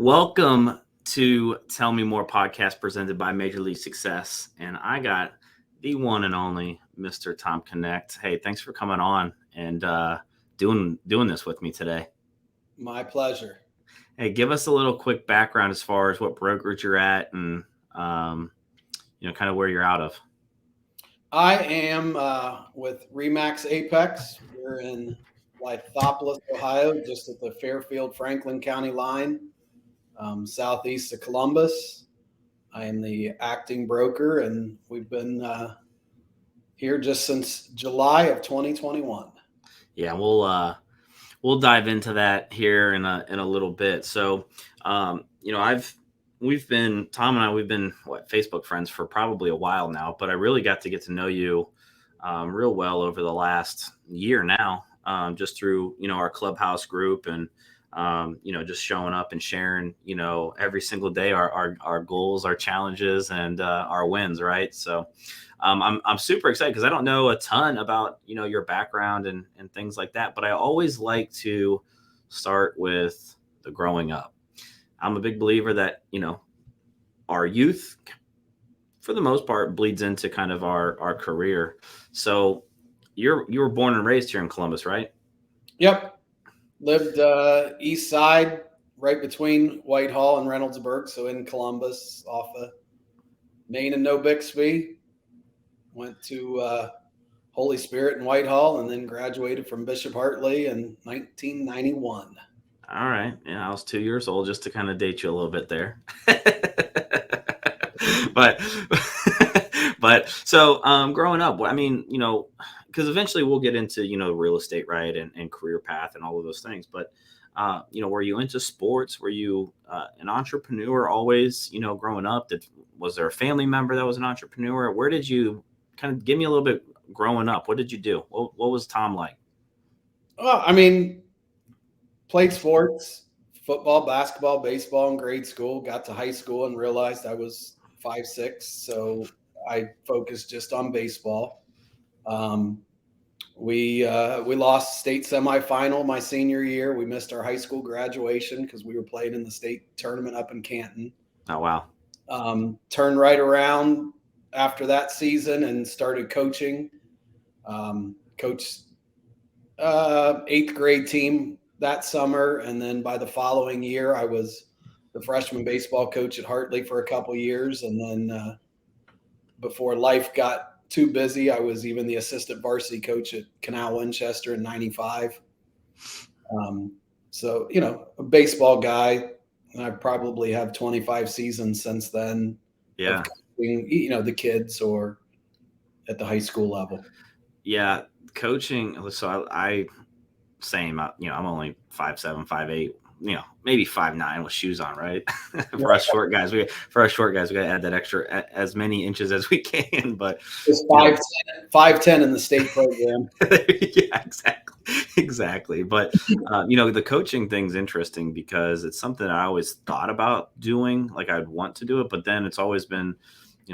Welcome to Tell Me More podcast presented by Major League Success. And I got the one and only Mr. Tom Knecht. Hey, thanks for coming on and doing this with me today. My pleasure. Hey, give us a little quick background as far as what brokerage you're at and, kind of where you're out of. I am with Remax Apex. We're in Lithopolis, Ohio, just at the Fairfield-Franklin County line, southeast of Columbus. I am the acting broker, and we've been here just since July of 2021. Yeah, we'll dive into that here in a little bit. So, Tom and I, we've been Facebook friends for probably a while now, but I really got to get to know you real well over the last year now, just through, our clubhouse group and, just showing up and sharing, every single day, our goals, our challenges, and our wins. Right. So, I'm super excited because I don't know a ton about, your background and things like that, but I always like to start with the growing up. I'm a big believer that, our youth, for the most part, bleeds into kind of our career. So you were born and raised here in Columbus, right? Yep. Lived east side, right between Whitehall and Reynoldsburg. So in Columbus, off of Main and No Bixby. Went to Holy Spirit in Whitehall and then graduated from Bishop Hartley in 1991. All right. Yeah, I was 2 years old, just to kind of date you a little bit there. but so growing up, I mean, because eventually we'll get into, real estate, right, and career path and all of those things. But, were you into sports? Were you an entrepreneur always, growing up? Was there a family member that was an entrepreneur? Where did you kind of give me a little bit growing up? What did you do? What was Tom like? Well, I mean, played sports, football, basketball, baseball in grade school, got to high school and realized I was 5'6", so I focused just on baseball. We lost state semifinal my senior year. We missed our high school graduation because we were playing in the state tournament up in Canton. Oh, wow. Turned right around after that season and started coaching. Coached 8th grade team that summer, and then by the following year I was the freshman baseball coach at Hartley for a couple years, and then before life got too busy, I was even the assistant varsity coach at Canal Winchester in '95. So a baseball guy, and I probably have 25 seasons since then. Yeah. Of coaching, the kids or at the high school level. Yeah, coaching. So I same. I'm only 5'7", 5'8", maybe 5'9" with shoes on, right? For us short guys, we got to add that extra as many inches as we can. But it's 5'10" in the state program. Yeah, exactly. But the coaching thing's interesting because it's something I always thought about doing. Like I'd want to do it, but then it's always been,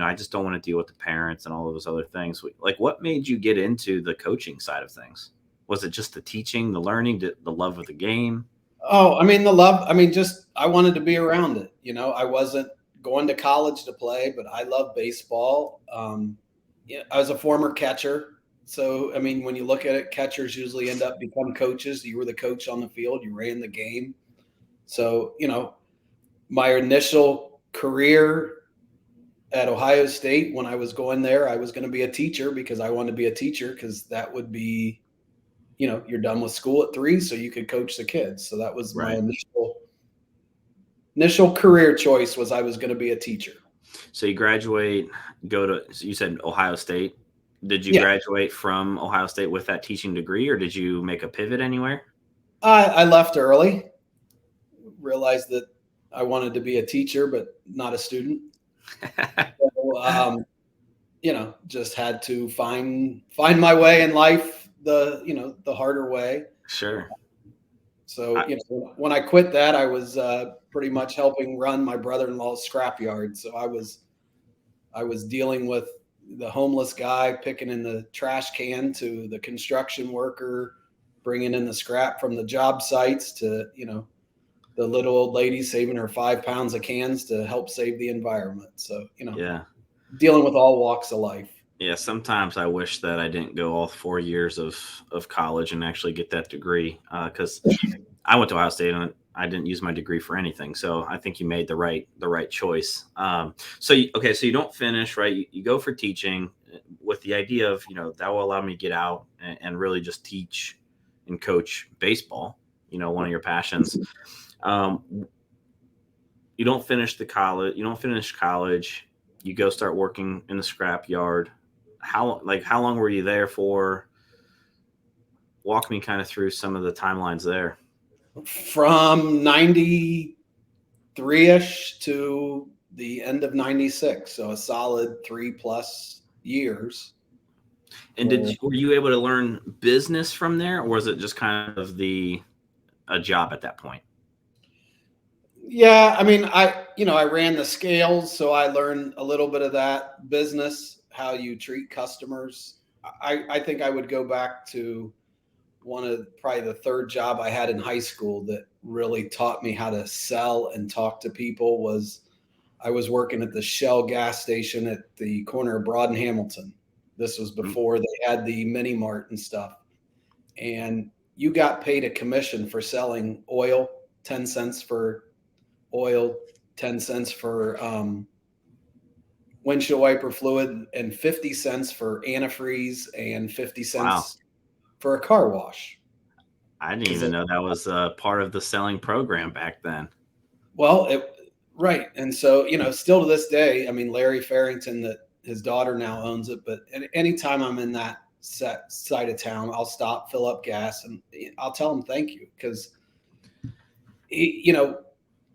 I just don't want to deal with the parents and all of those other things. Like, what made you get into the coaching side of things? Was it just the teaching, the learning, the love of the game? Oh, I mean, the love. I mean, just I wanted to be around it. I wasn't going to college to play, but I love baseball. I was a former catcher. So, I mean, when you look at it, catchers usually end up become coaches. You were the coach on the field. You ran the game. So, my initial career at Ohio State, when I was going there, I was going to be a teacher because I wanted to be a teacher because that would be, you're done with school at 3, so you could coach the kids. So that was my initial career choice, was I was going to be a teacher. So you graduate, you said Ohio State. Did you graduate from Ohio State with that teaching degree, or did you make a pivot anywhere? I left early, realized that I wanted to be a teacher, but not a student. So, just had to find my way in life, the harder way. Sure. So, when I quit that, I was pretty much helping run my brother-in-law's scrapyard. So I was dealing with the homeless guy picking in the trash can to the construction worker bringing in the scrap from the job sites to, the little old lady saving her 5 pounds of cans to help save the environment. So, Yeah. dealing with all walks of life. Yeah, sometimes I wish that I didn't go all 4 years of college and actually get that degree, because I went to Ohio State and I didn't use my degree for anything. So I think you made the right choice. Okay, so you don't finish, right? You go for teaching with the idea of, that will allow me to get out and really just teach and coach baseball. One of your passions. Um, you don't finish college. You don't finish college. You go start working in the scrap yard. How long were you there for? Walk me kind of through some of the timelines there. From 93-ish to the end of 96. So a solid 3+ years. And were you able to learn business from there, or was it just kind of a job at that point? Yeah, I mean, I ran the scales, so I learned a little bit of that business, how you treat customers. I think I would go back to one of probably the third job I had in high school that really taught me how to sell and talk to people was I was working at the Shell gas station at the corner of Broad and Hamilton. This was before they had the mini mart and stuff. And you got paid a commission for selling oil, 10 cents for oil, 10 cents for windshield wiper fluid, and 50 cents for antifreeze, and 50 Wow. cents for a car wash. I didn't even know that was part of the selling program back then. Well, right. And so, still to this day, I mean, Larry Farrington, that his daughter now owns it, but anytime I'm in that side of town, I'll stop, fill up gas, and I'll tell him thank you, because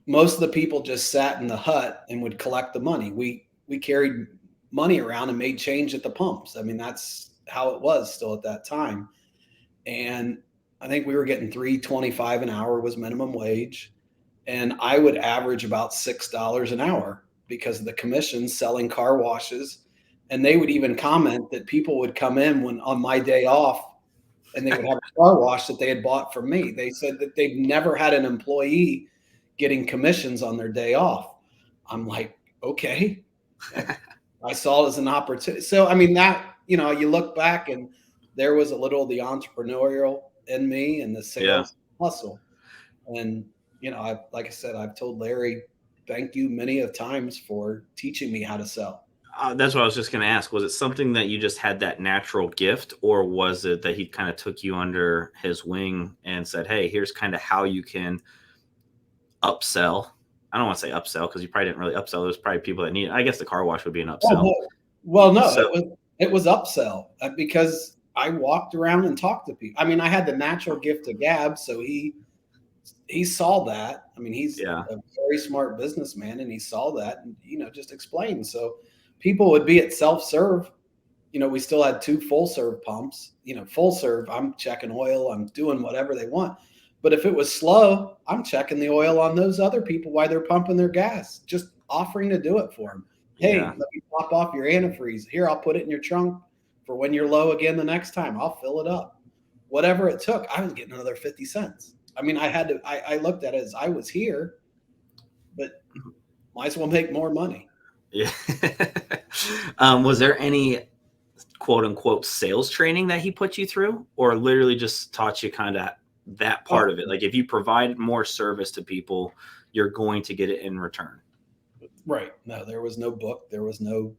most of the people just sat in the hut and would collect the money. We carried money around and made change at the pumps. I mean, that's how it was still at that time. And I think we were getting $3.25 an hour was minimum wage. And I would average about $6 an hour because of the commissions selling car washes. And they would even comment that people would come in when on my day off and they would have a car wash that they had bought from me. They said that they've never had an employee getting commissions on their day off. I'm like, okay. I saw it as an opportunity. So, I mean, that, you look back and there was a little of the entrepreneurial in me and the sales hustle. And, like I said, I've told Larry, thank you many of times for teaching me how to sell. That's what I was just going to ask. Was it something that you just had that natural gift, or was it that he kind of took you under his wing and said, hey, here's kind of how you can upsell? I don't want to say upsell because you probably didn't really upsell. There's probably people that need it. I guess the car wash would be an upsell. No, it was upsell because I walked around and talked to people. I mean, I had the natural gift of gab, so he saw that. I mean, he's a very smart businessman, and he saw that and, just explained. So people would be at self-serve. We still had 2 full-serve pumps. Full serve, I'm checking oil, I'm doing whatever they want. But if it was slow, I'm checking the oil on those other people while they're pumping their gas, just offering to do it for them. Hey, let me pop off your antifreeze. Here, I'll put it in your trunk for when you're low again the next time. I'll fill it up. Whatever it took, I was getting another 50 cents. I mean, I looked at it as I was here, but might as well make more money. Yeah. Was there any quote unquote sales training that he put you through, or literally just taught you kind of that part of it? Like, if you provide more service to people, you're going to get it in return. Right. No, there was no book. There was no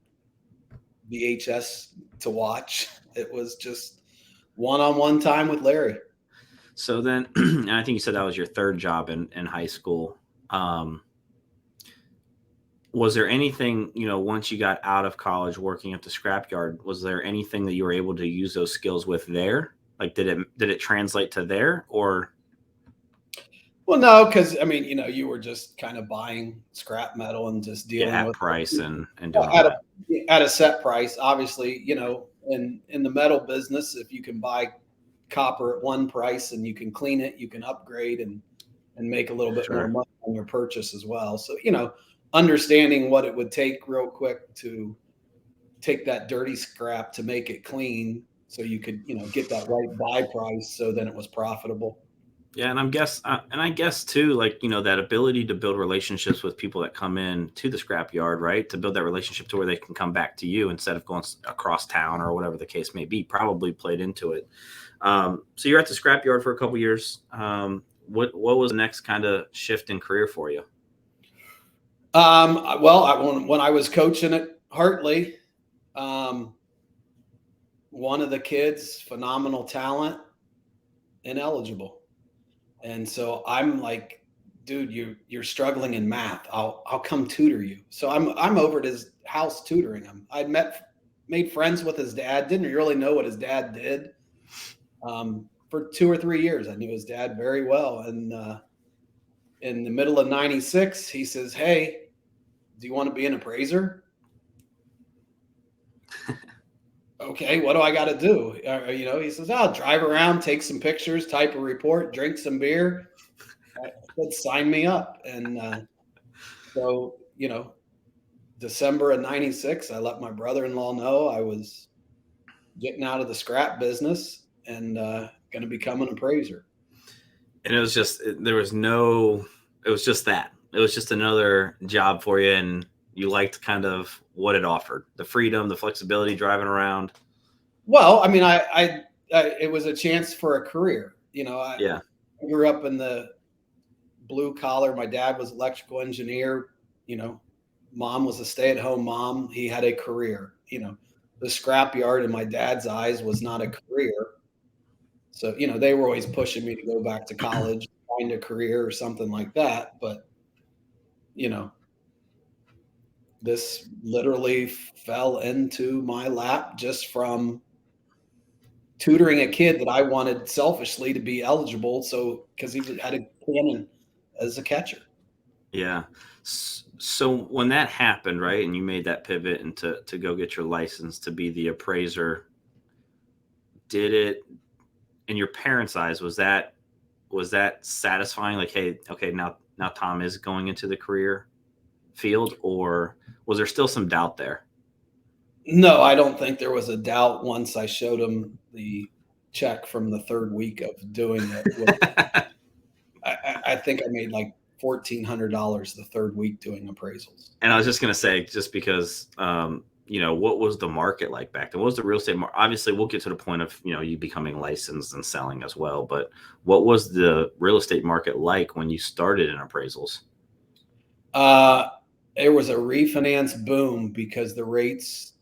VHS to watch. It was just one-on-one time with Larry. So then, and I think you said that was your third job in high school. Was there anything, once you got out of college working at the scrapyard, was there anything that you were able to use those skills with there? Like, did it translate to there, or? Well, no, because I mean, you were just kind of buying scrap metal and just dealing with price and doing all that at a set price. Obviously, in the metal business, if you can buy copper at one price and you can clean it, you can upgrade and make a little bit more money on your purchase as well. So, understanding what it would take real quick to take that dirty scrap to make it clean so you could, get that right buy price. So then it was profitable. Yeah, and I guess too, like, that ability to build relationships with people that come in to the scrapyard, right? To build that relationship to where they can come back to you instead of going across town or whatever the case may be, probably played into it. So you're at the scrapyard for a couple years. What was the next kind of shift in career for you? When I was coaching at Hartley, um, one of the kids, phenomenal talent, ineligible. And so I'm like, dude, you're struggling in math. I'll come tutor you. So I'm over at his house tutoring him. Made friends with his dad. Didn't really know what his dad did. For 2 or 3 years, I knew his dad very well. And in the middle of '96, he says, "Hey, do you want to be an appraiser?" Okay, what do I got to do? He says, "I'll drive around, take some pictures, type a report, drink some beer." I said, "Sign me up." And so, December of '96, I let my brother-in-law know I was getting out of the scrap business and going to become an appraiser. And it was just there was no it was just that. It was just another job for you, and you liked kind of what it offered. The freedom, the flexibility, driving around. Well, I mean, it was a chance for a career. Yeah. I grew up in the blue collar. My dad was electrical engineer. Mom was a stay-at-home mom. He had a career. The scrapyard in my dad's eyes was not a career. So, they were always pushing me to go back to college, find a career or something like that. But, this literally fell into my lap just from tutoring a kid that I wanted selfishly to be eligible. So, because he had a cannon as a catcher. Yeah. So when that happened, right, and you made that pivot and to go get your license to be the appraiser, did it, in your parents' eyes, was that satisfying? Like, hey, okay, now Tom is going into the career field, or was there still some doubt there? No, I don't think there was a doubt once I showed him the check from the third week of doing it. I think I made like $1,400 the third week doing appraisals. And I was just gonna say, just because, what was the market like back then? What was the real estate market? Obviously, we'll get to the point of you becoming licensed and selling as well. But what was the real estate market like when you started in appraisals? Uh, there was a refinance boom because the rates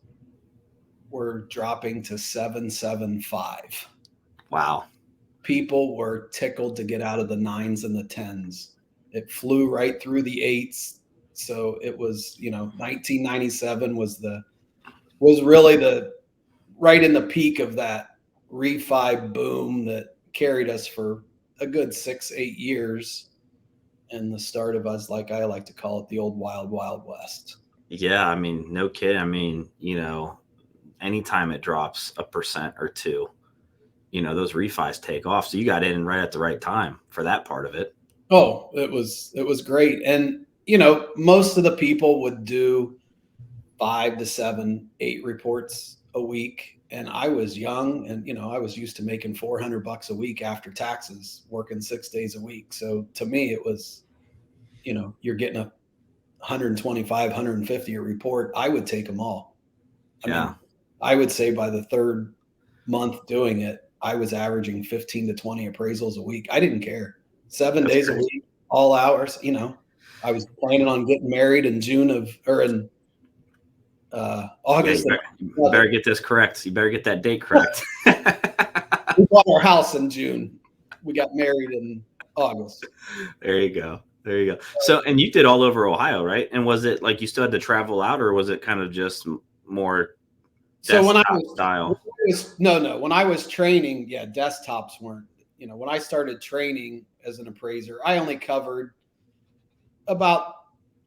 were dropping to 7.75. Wow. People were tickled to get out of the nines and the tens. It flew right through the eights. So it was, 1997 was really the right in the peak of that refi boom that carried us for a good 6-8 years, and the start of us, like I like to call it, the old wild wild west. Yeah, I mean, no kid. I mean, anytime it drops a percent or two, those refis take off. So you got in right at the right time for that part of it. Oh, it was great. And most of the people would do 5 to 7, 8 reports a week. And I was young, and I was used to making $400 a week after taxes, working 6 days a week. So to me, it was, you're getting a 125, 150 a report. I would take them all. I Yeah. mean, I would say by the third month doing it, I was averaging 15 to 20 appraisals a week. I didn't care. 7 That's days a crazy. week, all hours. I was planning on getting married in Yeah, August. you better get this correct. You better get that date correct. We bought our house in June. We got married in August. There you go. There you go. So, and you did all over Ohio, right? And was it like you still had to travel out, or was it kind of just more So desktop style? when I was training, yeah, desktops weren't. When I started training as an appraiser, I only covered about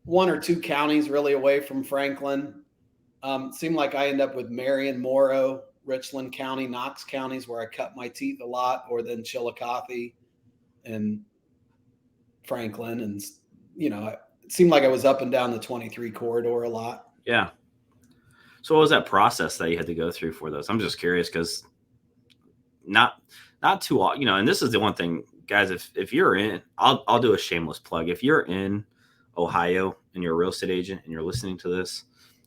1 or 2 counties really away from Franklin. It seemed like I ended up with Marion, Morrow, Richland County, Knox counties where I cut my teeth a lot, or then Chillicothe and Franklin. And, it seemed like I was up and down the 23 corridor a lot. Yeah. So, what was that process that you had to go through for those? I'm just curious because not too, and this is the one thing guys, if you're in, I'll do a shameless plug. If you're in Ohio and you're a real estate agent and you're listening to this,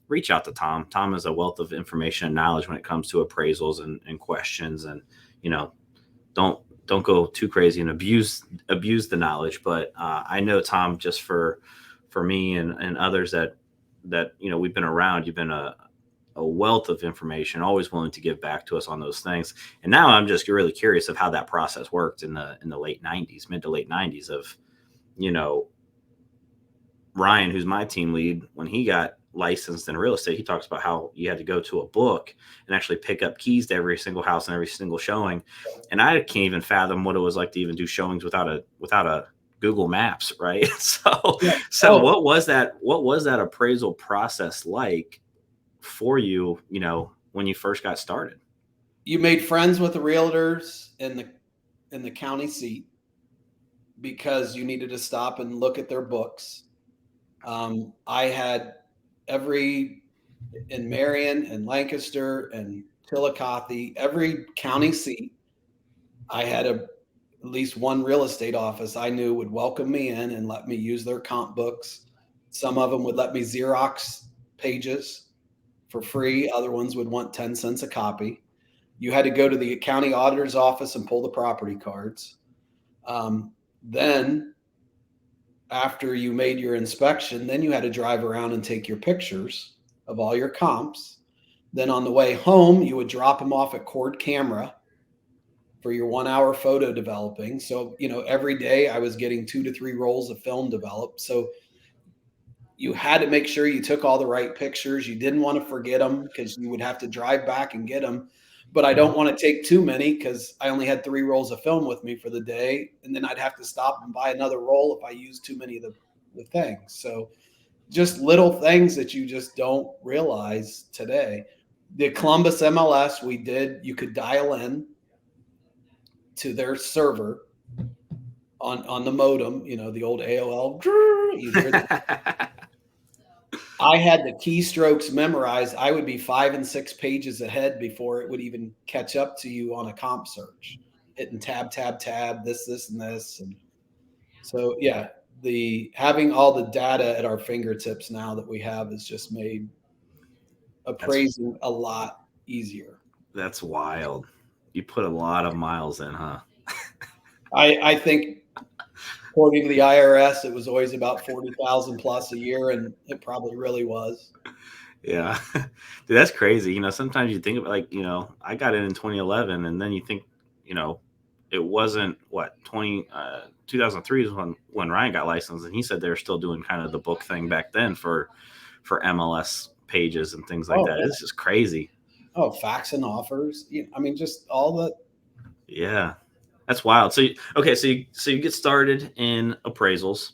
reach out to Tom. Tom is a wealth of information and knowledge when it comes to appraisals and questions. And don't don't go too crazy and abuse the knowledge. But I know, Tom, just for me and others that we've been around, you've been a wealth of information, always willing to give back to us on those things. And now I'm just really curious of how that process worked in the late 90s, mid to late 90s, of you know Ryan, who's my team lead, when he got licensed in real estate, he talks about how you had to go to a book and actually pick up keys to every single house and every single showing. And I can't even fathom what it was like to even do showings without a Google Maps, right? So Yeah. so what was that appraisal process like for you, when you first got started? You made friends with the realtors in the county seat because you needed to stop and look at their books. I had in Marion and Lancaster and Chillicothe, every county seat, I had at least one real estate office I knew would welcome me in and let me use their comp books. Some of them would let me Xerox pages for free. Other ones would want 10 cents a copy. You had to go to the county auditor's office and pull the property cards. Then after you made your inspection, then you had to drive around and take your pictures of all your comps. Then on the way home, you would drop them off at Cord Camera for your 1 hour photo developing. So, every day I was getting 2 to 3 rolls of film developed. So you had to make sure you took all the right pictures. You didn't want to forget them because you would have to drive back and get them. But I don't want to take too many because I only had 3 rolls of film with me for the day. And then I'd have to stop and buy another roll if I used too many of the things. So just little things that you just don't realize today. The Columbus MLS, you could dial in to their server on the modem, the old AOL. You hear that? I had the keystrokes memorized. I would be 5 and 6 pages ahead before it would even catch up to you on a comp search, hitting tab, this, and this. And so, yeah, having all the data at our fingertips now that we have has just made appraising a lot easier. That's wild. You put a lot of miles in, huh? I think, according to the IRS, it was always about 40,000 plus a year, and it probably really was. Yeah. Dude, that's crazy. Sometimes you think about, I got in 2011, and then you think, it wasn't 2003 is when Ryan got licensed, and he said they were still doing kind of the book thing back then for MLS pages and things like that. Yeah. It's just crazy. Oh, facts and offers. Just all the. Yeah, that's wild. So you get started in appraisals.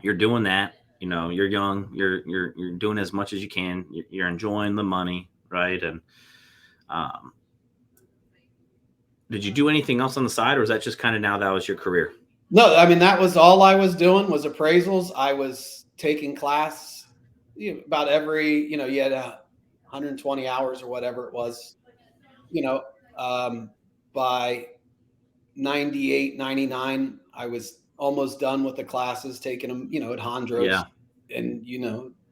You're doing that. You're young. You're doing as much as you can. You're enjoying the money, right? And did you do anything else on the side, or was that just kind of now that was your career? No, that was all I was doing was appraisals. I was taking class about every, you had 120 hours or whatever it was, by 98, 99, I was almost done with the classes, taking them, at Hondros. Yeah. And,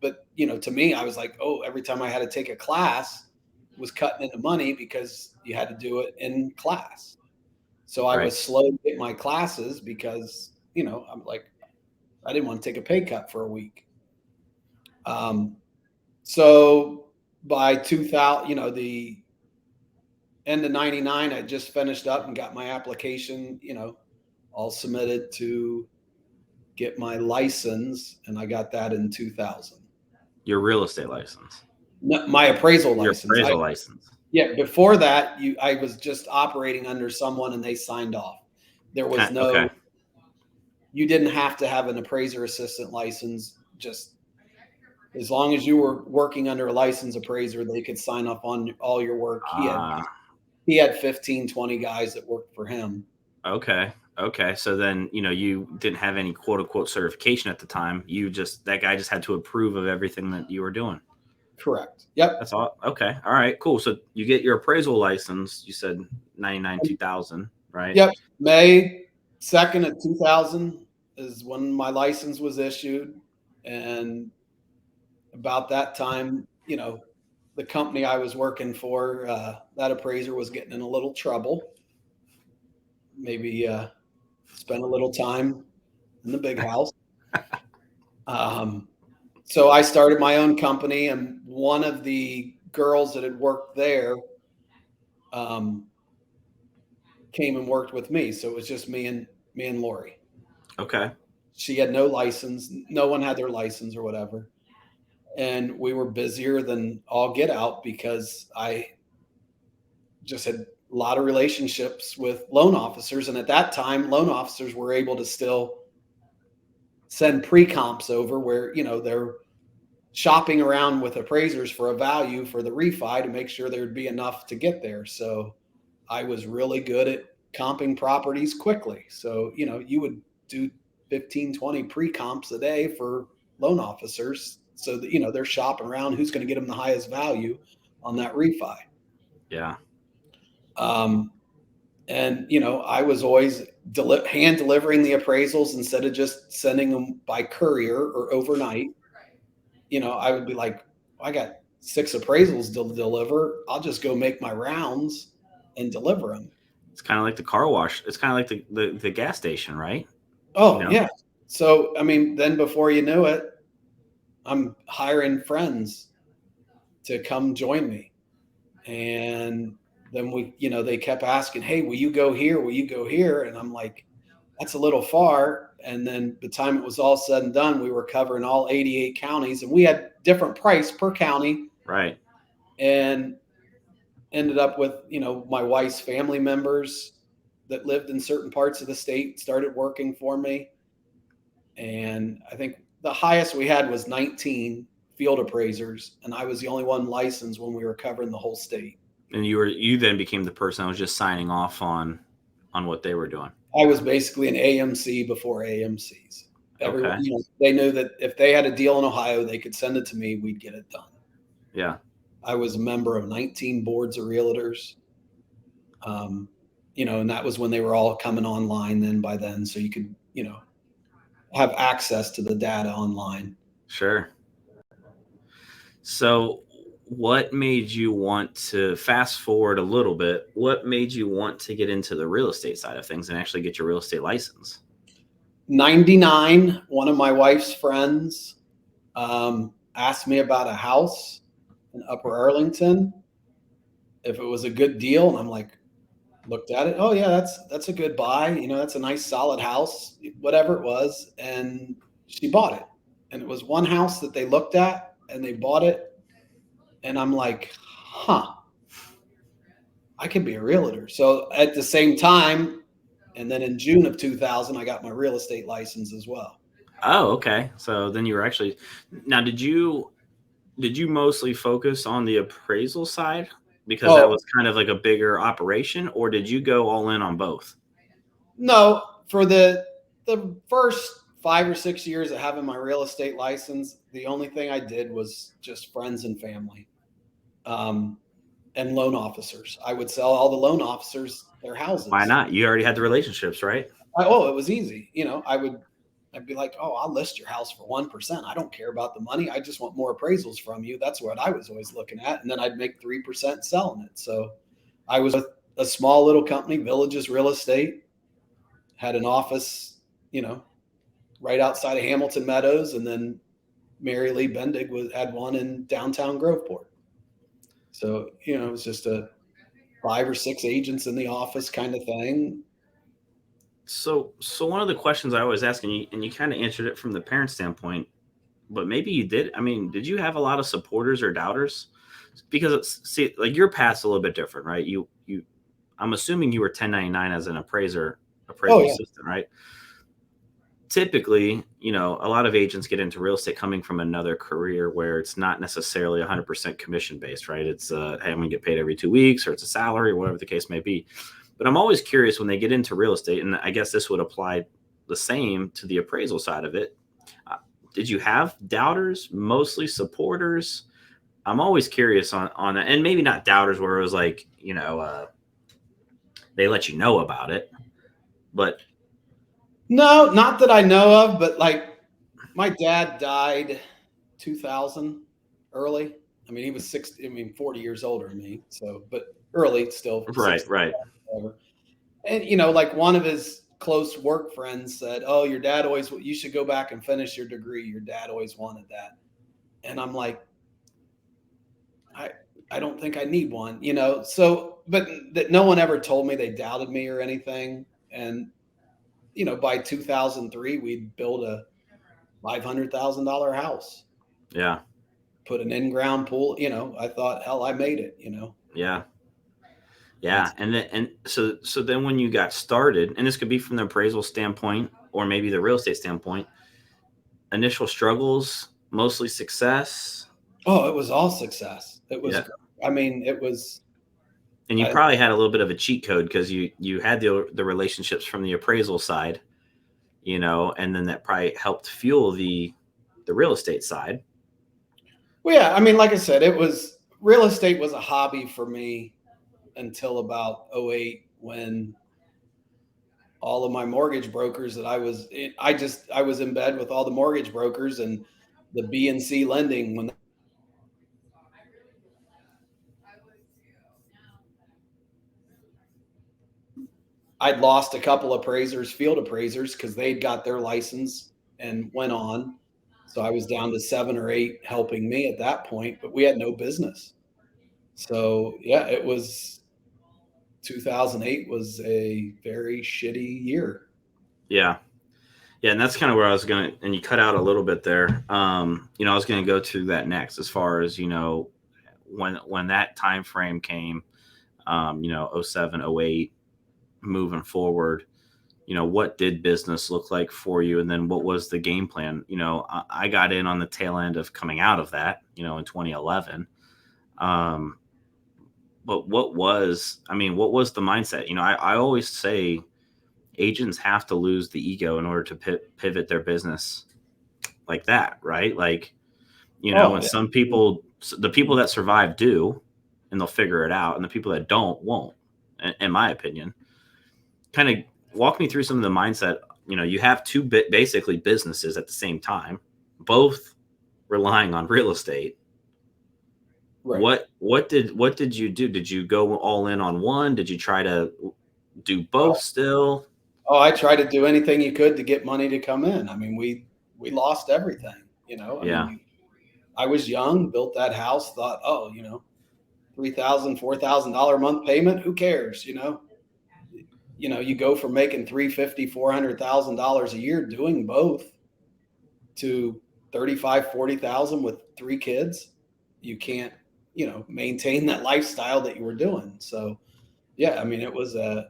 but, to me, I was like, oh, every time I had to take a class, it was cutting into money because you had to do it in class. So I was slow to get my classes because, I'm like, I didn't want to take a pay cut for a week. So by 2000, the end of 99, I just finished up and got my application, all submitted to get my license. And I got that in 2000. Your real estate license? No, my appraisal license. Your appraisal license. Yeah. Before that, I was just operating under someone and they signed off. There was you didn't have to have an appraiser assistant license. Just as long as you were working under a licensed appraiser, they could sign up on all your work. He had 15, 20 guys that worked for him. Okay. So then, you didn't have any quote unquote certification at the time. That guy just had to approve of everything that you were doing. Correct. Yep. That's all. Okay. All right, cool. So you get your appraisal license, you said 99, 2000, right? Yep. May 2nd of 2000 is when my license was issued. And about that time, the company I was working for, that appraiser was getting in a little trouble. Maybe spent a little time in the big house. So I started my own company, and one of the girls that had worked there came and worked with me. So it was just me and Lori. Okay. She had no license. No one had their license or whatever. And we were busier than all get out because I just had a lot of relationships with loan officers. And at that time, loan officers were able to still send pre-comps over where, they're shopping around with appraisers for a value for the refi to make sure there'd be enough to get there. So I was really good at comping properties quickly. So, you would do 15, 20 pre-comps a day for loan officers so that, they're shopping around who's going to get them the highest value on that refi. Yeah. And, I was always hand delivering the appraisals instead of just sending them by courier or overnight. I would be like, I got 6 appraisals to deliver. I'll just go make my rounds and deliver them. It's kind of like the car wash. It's kind of like the gas station, right? Oh, yeah. So, then before you knew it, I'm hiring friends to come join me. And then they kept asking, hey, will you go here? Will you go here? And I'm like, that's a little far. And then by the time it was all said and done, we were covering all 88 counties, and we had different price per county. Right. And ended up with, my wife's family members that lived in certain parts of the state started working for me. And I think the highest we had was 19 field appraisers, and I was the only one licensed when we were covering the whole state. And you then became the person that was just signing off on what they were doing. I was basically an AMC before AMCs. Everyone, Okay. they knew that if they had a deal in Ohio, they could send it to me. We'd get it done. Yeah. I was a member of 19 boards of realtors. And that was when they were all coming online then by then. So you could, have access to the data online. Sure. So what made you want to fast forward a little bit? What made you want to get into the real estate side of things and actually get your real estate license? 99, one of my wife's friends asked me about a house in Upper Arlington, if it was a good deal. And I'm like, looked at it. Oh yeah, that's a good buy. That's a nice solid house, whatever it was. And she bought it. And it was one house that they looked at and they bought it. And I'm like, I could be a realtor. So at the same time, and then in June of 2000, I got my real estate license as well. Oh, okay. So then you were actually, now did you mostly focus on the appraisal side because that was kind of like a bigger operation, or did you go all in on both? No, for the first 5 or 6 years of having my real estate license, the only thing I did was just friends and family, and loan officers. I would sell all the loan officers their houses. Why not? You already had the relationships, right? It was easy. I'd be like, oh, I'll list your house for 1%. I don't care about the money. I just want more appraisals from you. That's what I was always looking at. And then I'd make 3% selling it. So I was with a small little company, Villages Real Estate, had an office, right outside of Hamilton Meadows. And then Mary Lee Bendig had one in downtown Groveport. So, it was just a 5 or 6 agents in the office kind of thing. So one of the questions I always ask, and you kind of answered it from the parent standpoint, but maybe you did. I mean, did you have a lot of supporters or doubters? Because like your path's a little bit different, right? I'm assuming you were 1099 as an appraisal assistant, right? Typically, a lot of agents get into real estate coming from another career where it's not necessarily 100% commission based, right? It's hey, I'm gonna get paid every 2 weeks, or it's a salary, or whatever the case may be. But I'm always curious when they get into real estate, and I guess this would apply the same to the appraisal side of it. Did you have doubters, mostly supporters? I'm always curious on that, and maybe not doubters where it was like, they let you know about it, but No, not that I know of, but like my dad died 2000 early. I mean, he was 60, I mean, 40 years older than me. So, but early, still Right, 60, right. whatever. And, you know, like one of his close work friends said, "Oh, your dad always, you should go back and finish your degree. Your dad always wanted that." And I'm like, I, I don't think I need one, you know? So, but that no one ever told me they doubted me or anything. And, you know, by 2003, we'd built a $500,000 house, Yeah, put an in-ground pool. You know, I thought, hell, I made it. You know, yeah, yeah. that's And then when you got started, and this could be from the appraisal standpoint or maybe the real estate standpoint, initial struggles, mostly success. oh, it was all success. It was, Yeah. great. I mean, it was. And you I, probably had a little bit of a cheat code because you had the relationships from the appraisal side, and then that probably helped fuel the real estate side. well, yeah, I mean, like I said, it was real estate was a hobby for me until about '08 when all of my mortgage brokers that I was in bed with all the mortgage brokers and the B and C lending when I'd lost a couple appraisers, field appraisers, because they'd got their license and went on. So I was down to 7 or 8 helping me at that point, but we had no business. So yeah, it was 2008 was a very shitty year. Yeah. Yeah, and that's kind of where I was going to, and you cut out a little bit there. I was going to go to that next as far as, when that time frame came, '07, '08, moving forward, what did business look like for you? And then what was the game plan? I got in on the tail end of coming out of that, in 2011. Um, but what was the mindset? I always say agents have to lose the ego in order to pivot their business like that, right? Like, Oh and yeah, some people, the people that survive do, and they'll figure it out, and the people that don't won't, in my opinion. Kind of walk me through some of the mindset. You have two basically businesses at the same time, both relying on real estate. right. What did you do? Did you go all in on one? Did you try to do both Oh, still? oh, I tried to do anything you could to get money to come in. I mean, we lost everything. You know, I Yeah, mean, I was young, built that house, thought, oh, you know, $3,000, $4,000 a month payment. Who cares? You know, you go from making 350, $400,000 a year doing both to 35, 40,000 with 3 kids. You can't, you know, maintain that lifestyle that you were doing. So yeah, I mean, it was a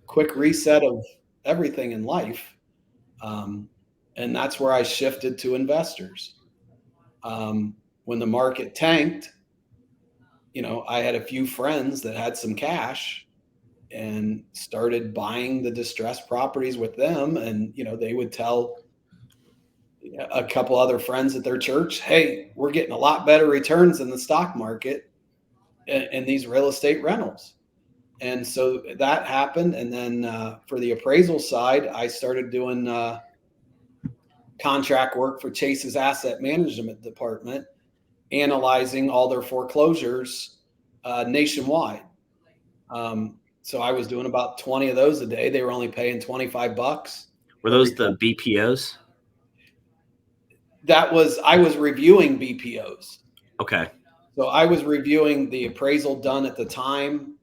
quick reset of everything in life. Um, and that's where I shifted to investors. When the market tanked, you know, I had a few friends that had some cash and started buying the distressed properties with them. And, you know, they would tell a couple other friends at their church, hey, we're getting a lot better returns in the stock market in these real estate rentals. And so that happened. And then for the appraisal side, I started doing contract work for Chase's asset management department, analyzing all their foreclosures nationwide. So I was doing about 20 of those a day. They were only paying $25 were every those time. the BPOs? I was reviewing BPOs. Okay, So I was reviewing the appraisal done at the time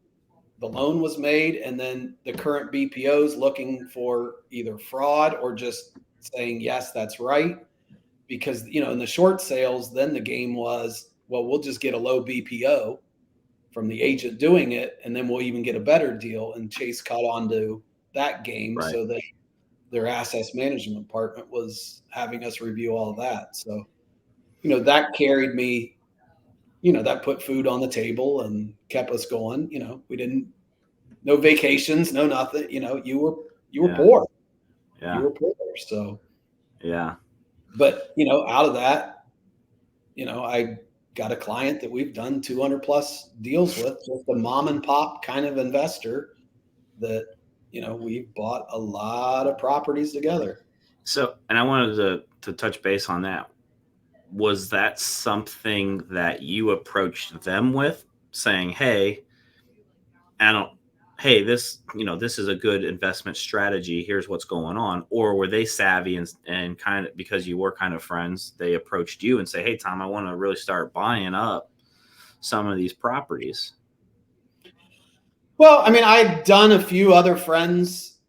the loan was made, and then the current BPOs looking for either fraud or just saying, yes, that's right. Because, you know, in the short sales, then the game was, well, we'll just get a low BPO from the agent doing it, and then we'll even get a better deal. And Chase caught on to that game. right. So that their assets management department was having us review all of that. So, you know, that carried me, you know, that put food on the table and kept us going. You know, we didn't, no vacations, no nothing. You know, you were Yeah, poor. You yeah, were poor. So, yeah, but you know, out of that, you know, I got a client that we've done 200 plus deals with, just a mom and pop kind of investor that we've bought a lot of properties together. So, and I wanted to touch base on that. Was that something that you approached them with, saying, "Hey, I don't, hey, this is a good investment strategy. Here's what's going on," or were they savvy and kind of, because you were kind of friends, they approached you and say, "Hey, Tom, I want to really start buying up some of these properties." Well, I mean, I'd done a few other friends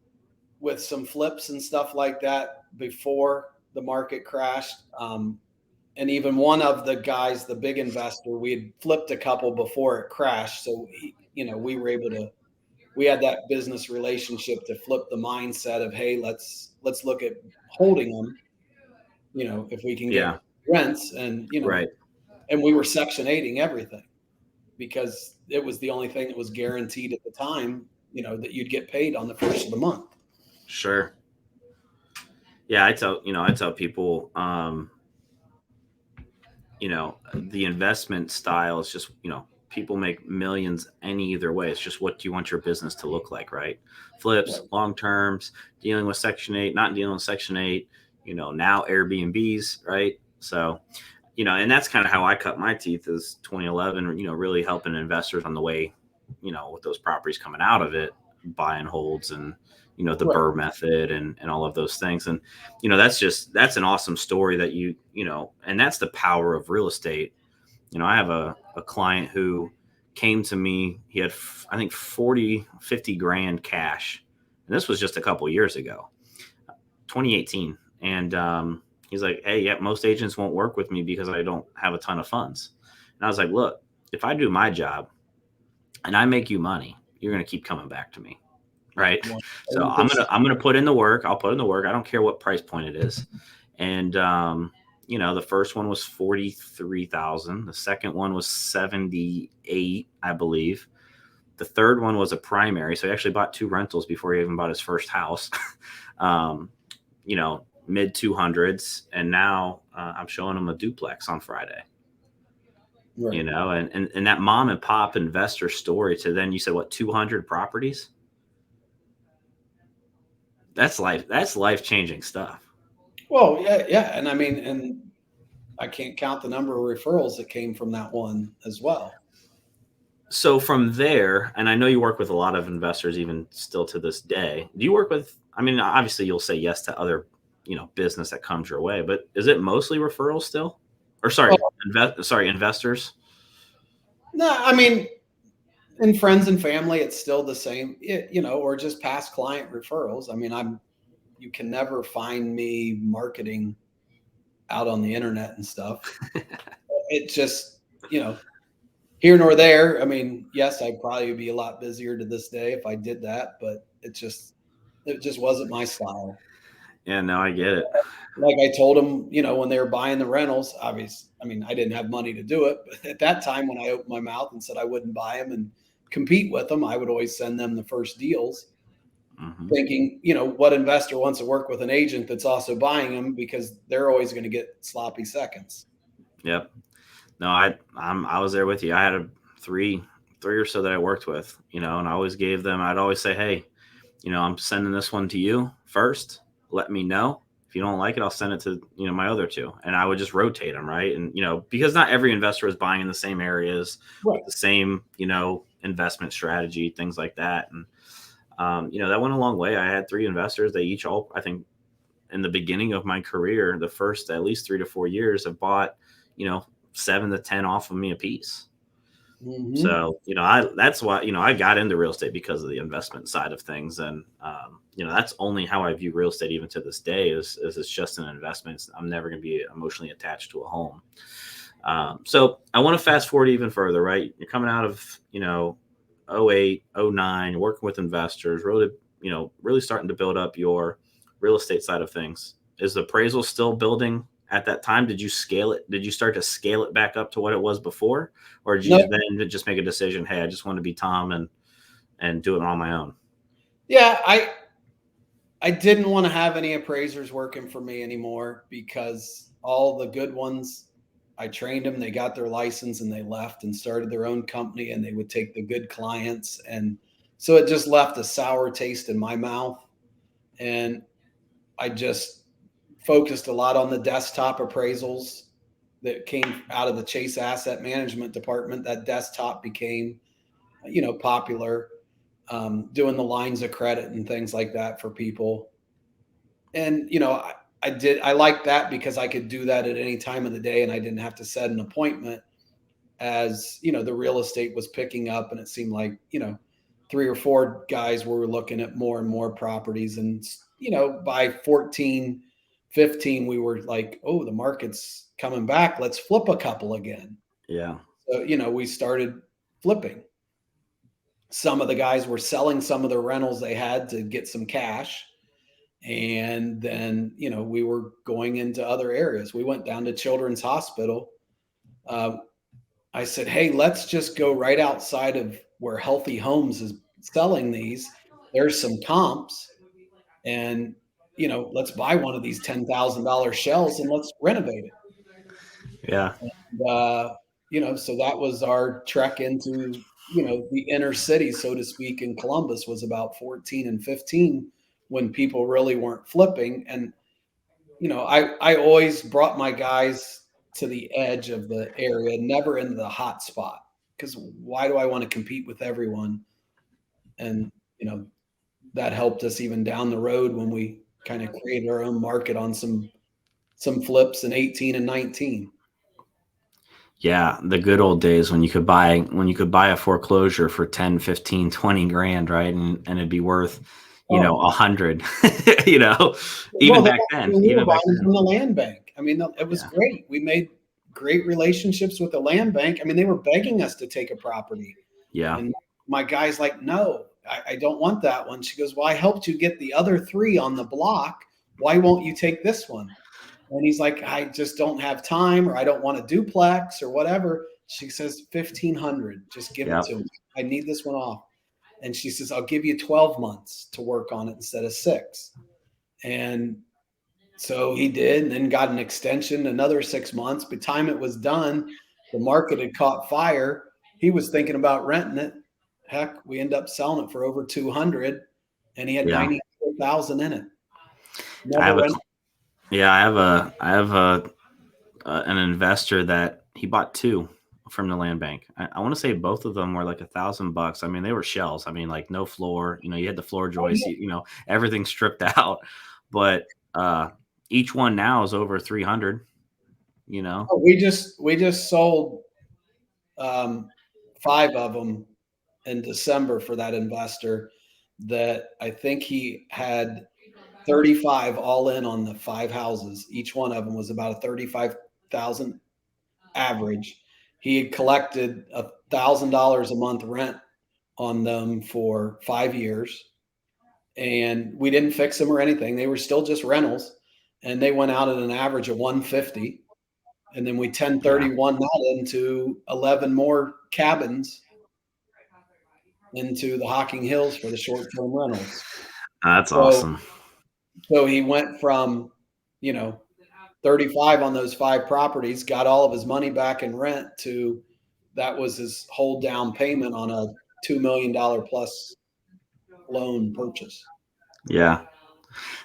with some flips and stuff like that before the market crashed. And even one of the guys, the big investor, we had flipped a couple before it crashed. So, we were able to, we had that business relationship to flip the mindset of, hey, let's look at holding them, if we can Yeah, get rents. And, right. and we were Section 8ing everything because it was the only thing that was guaranteed at the time, that you'd get paid on the first of the month. Sure. Yeah, I tell people, the investment style is just, people make millions any either way. It's just, what do you want your business to look like, right? Flips, Right. long terms, dealing with Section 8, not dealing with Section 8, now Airbnbs, right? So, and that's kind of how I cut my teeth, is 2011, really helping investors on the way, with those properties coming out of it, buy and holds, and, the Right. Burr method, and all of those things. And, that's an awesome story that and that's the power of real estate. I have a client who came to me. He had, I think, 40, 50 grand cash. And this was just a couple years ago, 2018. And he's like, "Hey, yeah, most agents won't work with me because I don't have a ton of funds." And I was like, "Look, if I do my job and I make you money, you're going to keep coming back to me." Right. So I'm going 100%. to, I'm going to put in the work. I'll put in the work. I don't care what price point it is. And, the first one was 43,000. The second one was 78, I believe. The third one was a primary. So he actually bought 2 rentals before he even bought his first house. um, mid 200s. And now I'm showing him a duplex on Friday. Right. And that mom and pop investor story to, then you said, what, 200 properties? That's life changing stuff. Well, yeah, yeah. And I mean, and I can't count the number of referrals that came from that one as well. So from there, and I know you work with a lot of investors even still to this day. Do you work with, I mean, obviously you'll say yes to other, business that comes your way, but is it mostly referrals still? Or sorry, Well, investors? no, I mean, in friends and family, it's still the same, or just past client referrals. I mean, you can never find me marketing out on the internet and stuff. It just, here nor there. I mean, yes, I'd probably be a lot busier to this day if I did that, but it just wasn't my style. Yeah, no, I get it. Like I told them, when they were buying the rentals, obviously, I mean, I didn't have money to do it, but at that time, when I opened my mouth and said I wouldn't buy them and compete with them, I would always send them the first deals, Hmm. thinking, what investor wants to work with an agent that's also buying them, because they're always going to get sloppy seconds. Yep. No, I was there with you. I had three or so that I worked with, and I always gave them. I'd always say, "Hey, I'm sending this one to you first. Let me know. If you don't like it, I'll send it to, my other 2." And I would just rotate them, right? And, because not every investor is buying in the same areas Right. with the same, investment strategy, things like that. And, that went a long way. I had 3 investors. They each all, I think, in the beginning of my career, the first at least 3 to 4 years, have bought, 7 to 10 off of me a piece. Mm-hmm. So, that's why, I got into real estate, because of the investment side of things. And, that's only how I view real estate even to this day, is it's just an investment. I'm never going to be emotionally attached to a home. So I want to fast forward even further, right? You're coming out of, 08, 09, you're working with investors, really starting to build up your real estate side of things. Is the appraisal still building at that time? Did you scale it? Did you start to scale it back up to what it was before? Or did No, you then just make a decision, "Hey, I just want to be Tom and do it on my own"? yeah, I didn't want to have any appraisers working for me anymore, because all the good ones, I trained them, they got their license and they left and started their own company, and they would take the good clients. And So it just left a sour taste in my mouth. And I just focused a lot on the desktop appraisals that came out of the Chase Asset Management Department. That desktop became, popular, doing the lines of credit and things like that for people. And, I liked that because I could do that at any time of the day and I didn't have to set an appointment as, the real estate was picking up. And it seemed like, 3 or 4 guys were looking at more and more properties. And, by 14, 15, we were like, oh, the market's coming back. Let's flip a couple again. Yeah. So, we started flipping. Some of the guys were selling some of the rentals they had to get some cash. And then, we were going into other areas. We went down to Children's Hospital. I said, hey, let's just go right outside of where Healthy Homes is selling these. There's some comps. And, let's buy one of these $10,000 shells and let's renovate it. Yeah. And, so that was our trek into, the inner city, so to speak, in Columbus was about 14 and 15 when people really weren't flipping. And, I always brought my guys to the edge of the area, never into the hot spot. Because why do I want to compete with everyone? And, that helped us even down the road when we kind of created our own market on some flips in 18 and 19. Yeah, the good old days when you could buy a foreclosure for 10, 15, 20 grand, right? And it'd be worth, 100, even back then. We were Even back buying then. from the land bank. I mean, it was great. We made great relationships with the land bank. I mean, they were begging us to take a property. Yeah. And my guy's like, no, I don't want that one. She goes, well, I helped you get the other 3 on the block. Why won't you take this one? And he's like, I just don't have time, or I don't want a duplex or whatever. She says, 1,500, just give it to me. I need this one off. And she says, I'll give you 12 months to work on it instead of 6. And so he did, and then got an extension, another 6 months. By the time it was done, the market had caught fire. He was thinking about renting it. Heck, we ended up selling it for over 200, and he had 94,000 in it. I have an investor that he bought 2 from the land bank. I want to say both of them were like $1,000. I mean, they were shells. I mean, like no floor. You had the floor joist. Everything stripped out. But each one now is over 300. We just sold 5 of them in December for that investor. That I think he had 35 all in on the 5 houses. Each one of them was about a 35,000 average. He had collected $1,000 a month rent on them for 5 years, and we didn't fix them or anything. They were still just rentals, and they went out at an average of 150. And then we 1031 that into 11 more cabins into the Hocking Hills for the short-term rentals. That's awesome. So he went from, 35 on those 5 properties, got all of his money back in rent, to that was his whole down payment on a $2 million plus loan purchase. Yeah,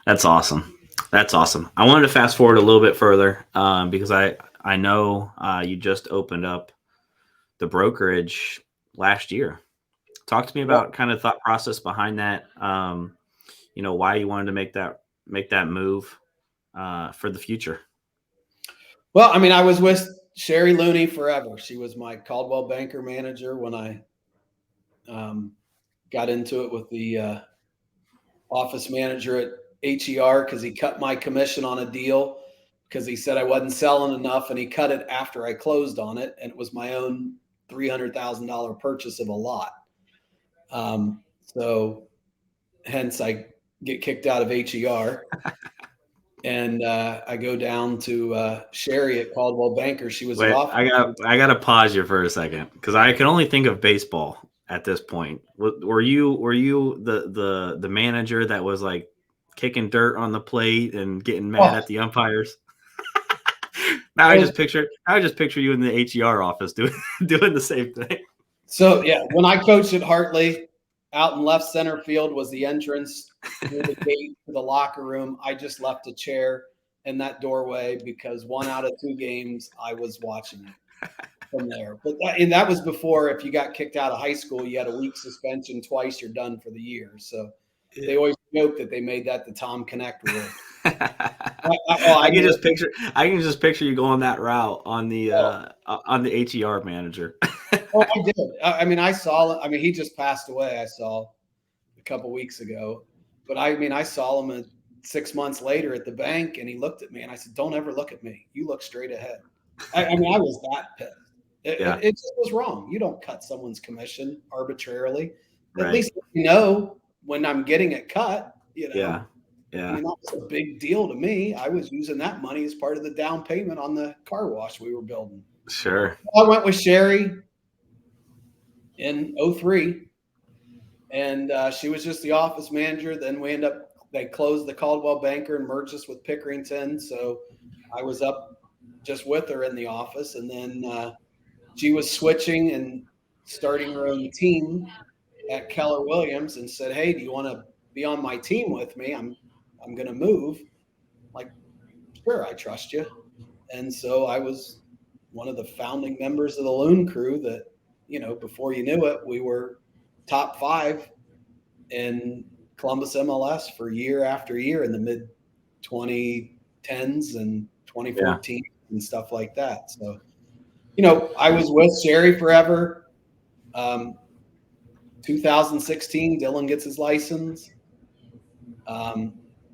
that's awesome. That's awesome. I wanted to fast forward a little bit further because I know you just opened up the brokerage last year. Talk to me about kind of thought process behind that. Why you wanted to make that move for the future. Well, I mean, I was with Sherry Looney forever. She was my Coldwell Banker manager when I got into it with the office manager at HER, because he cut my commission on a deal because he said I wasn't selling enough, and he cut it after I closed on it, and it was my own $300,000 purchase of a lot. So hence I get kicked out of HER. And I go down to Sherry at Coldwell Banker. She was off. I gotta pause you for a second because I can only think of baseball at this point. Were you the manager that was like kicking dirt on the plate and getting mad at the umpires? Now I just picture you in the HER office doing the same thing. So yeah, when I coached at Hartley, out in left center field was the entrance through the gate to the locker room. I just left a chair in that doorway because 1 out of 2 games I was watching it from there. But that was before, if you got kicked out of high school, you had a week suspension, twice you're done for the year. So they always joke that they made that the Tom Knecht rule. I can just picture you going that route on the HER manager. Oh, I did. I mean, I saw. I mean, he just passed away. I saw a couple weeks ago, but I mean, I saw him 6 months later at the bank, and he looked at me, and I said, "Don't ever look at me. You look straight ahead." I mean, I was that pissed. It just was wrong. You don't cut someone's commission arbitrarily. At least you know when I'm getting it cut. You know. Yeah. I mean, that was a big deal to me. I was using that money as part of the down payment on the car wash we were building. Sure. I went with Sherry in 03, and she was just the office manager. Then they closed the Coldwell-Banker and merged us with Pickerington. So I was up just with her in the office. And then she was switching and starting her own team at Keller Williams and said, "Hey, do you want to be on my team with me? I'm going to move." Like, sure, I trust you. And so I was one of the founding members of the Loon Crew that, you know, before you knew it, we were top 5 in Columbus MLS for year after year in the mid 2010s and 2014 and stuff like that. So, you know, I was with Sherry forever. 2016, Dylan gets his license.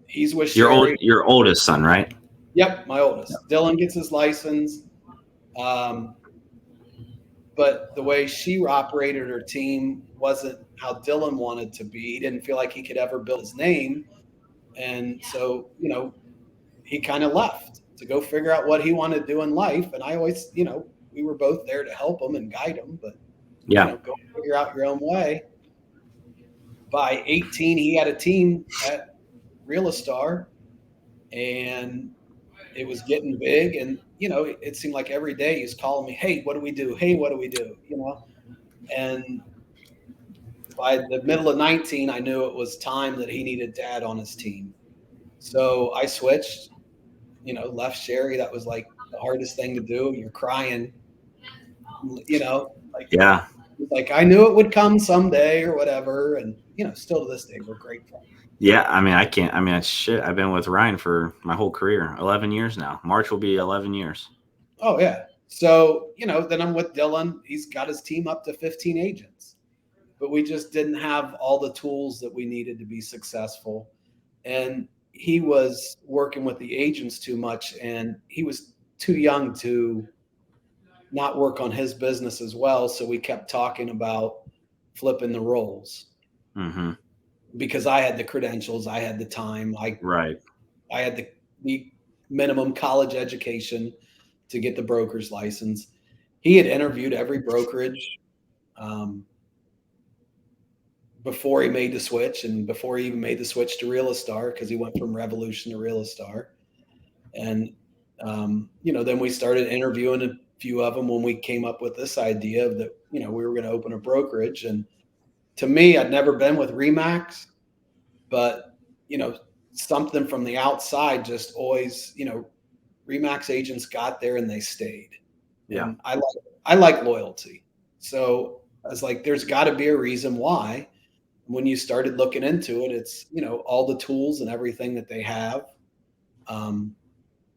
He's with Sherry. Your oldest son, right? Yep, my oldest. Yep. Dylan gets his license. But the way she operated her team wasn't how Dylan wanted to be. He didn't feel like he could ever build his name. And so, you know, he kind of left to go figure out what he wanted to do in life. And I always, you know, we were both there to help him and guide him, but you know, go figure out your own way. By 18, he had a team at Realestar, and it was getting big. And, you know, it seemed like every day he's calling me, "Hey, what do we do? Hey, what do we do?" You know? And by the middle of 19, I knew it was time that he needed dad on his team. So I switched, you know, left Sherry. That was like the hardest thing to do. You're crying, you know, like I knew it would come someday or whatever. And, you know, still to this day, we're great friends. Yeah, I mean, I've been with Ryan for my whole career, 11 years now. March will be 11 years. Oh, yeah. So, you know, then I'm with Dylan. He's got his team up to 15 agents. But we just didn't have all the tools that we needed to be successful. And he was working with the agents too much, and he was too young to not work on his business as well. So we kept talking about flipping the roles. Mm-hmm. Because I had the credentials, I had the time, I had the minimum college education to get the broker's license. He had interviewed every brokerage before he made the switch, and before he even made the switch to Realestar, because he went from Revolution to Realestar. And you know, then we started interviewing a few of them when we came up with this idea of that, you know, we were going to open a brokerage. And to me, I'd never been with Remax, but, you know, something from the outside just always, you know, Remax agents got there and they stayed. Yeah. And I like loyalty. So I was like, there's got to be a reason why. When you started looking into it, it's, you know, all the tools and everything that they have,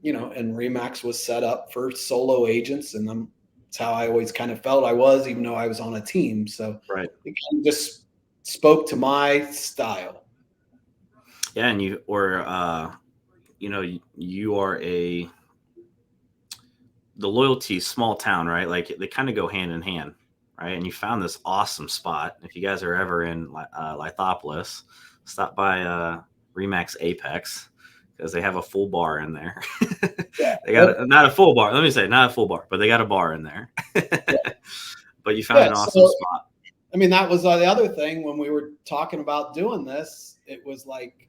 you know, and Remax was set up for solo agents. And that's how I always kind of felt I was, even though I was on a team. So it kind of just spoke to my style. Yeah. And you know, you are the loyalty, small town, right? Like they kind of go hand in hand. Right. And you found this awesome spot. If you guys are ever in Lithopolis, stop by Remax Apex, because they have a full bar in there. They got not a full bar. Let me say, not a full bar, but they got a bar in there. But you found an awesome spot. I mean, that was the other thing when we were talking about doing this. It was like,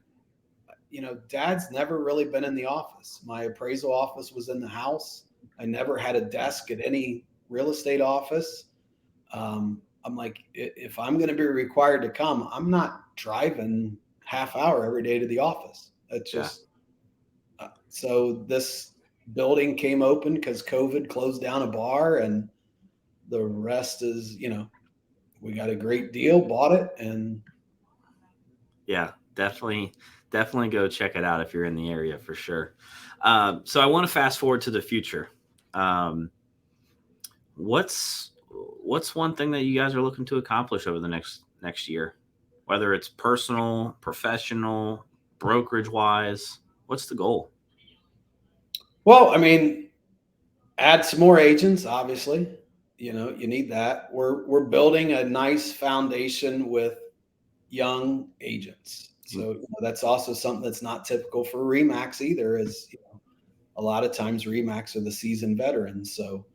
you know, Dad's never really been in the office. My appraisal office was in the house. I never had a desk at any real estate office. I'm like, if I'm going to be required to come, I'm not driving half hour every day to the office. It's Yeah. just, so this building came open because COVID closed down a bar, and the rest is, we got a great deal, bought it, and Yeah, definitely go check it out if you're in the area for sure. So I want to fast forward to the future. Um, what's what's one thing that you guys are looking to accomplish over the next year, whether it's personal, professional, brokerage wise? What's the goal? well, I mean, add some more agents, obviously. You need that. We're building a nice foundation with young agents. So that's also something that's not typical for Remax either. Is a lot of times Remax are the seasoned veterans. So